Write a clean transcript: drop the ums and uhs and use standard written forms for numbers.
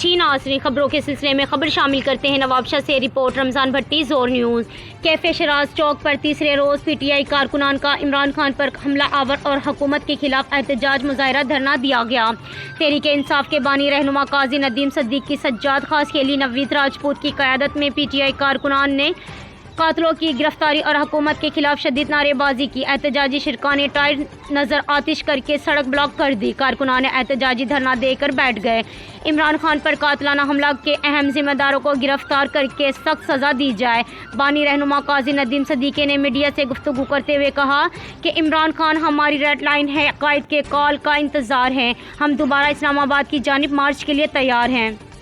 अच्छी नाज़रीन, खबरों के सिलसिले में खबर शामिल करते हैं नवाबशाह से रिपोर्ट रमज़ान भट्टी, ज़ोर न्यूज़। कैफे शराज चौक पर तीसरे रोज़ पीटीआई कारकुनान का इमरान खान पर हमला आवर और हुकूमत के खिलाफ एहतजाज मुजाहरा धरना दिया गया। तहरीक इंसाफ के बानी रहनुमा काजी नदीम सिद्दीकी, सज्जाद खास खेली, नवीद राजपूत की क़यादत में पीटीआई कारकुनान ने कातलों की गिरफ्तारी और हुकूमत के खिलाफ शदीद नारेबाजी की। एहतजाजी शिरका ने टायर नज़र आतिश करके सड़क ब्लॉक कर दी। कारकुनान ने एहतजाजी धरना देकर बैठ गए। इमरान खान पर कातलाना हमला के अहम जिम्मेदारों को गिरफ्तार करके सख्त सज़ा दी जाए। बानी रहनुमा काजी नदीम सिद्दीकी ने मीडिया से गुफ्तगू करते हुए कहा कि इमरान खान हमारी रेड लाइन है, कायद के कॉल का इंतज़ार है। हम दोबारा इस्लामाबाद की जानिब मार्च के लिए तैयार हैं।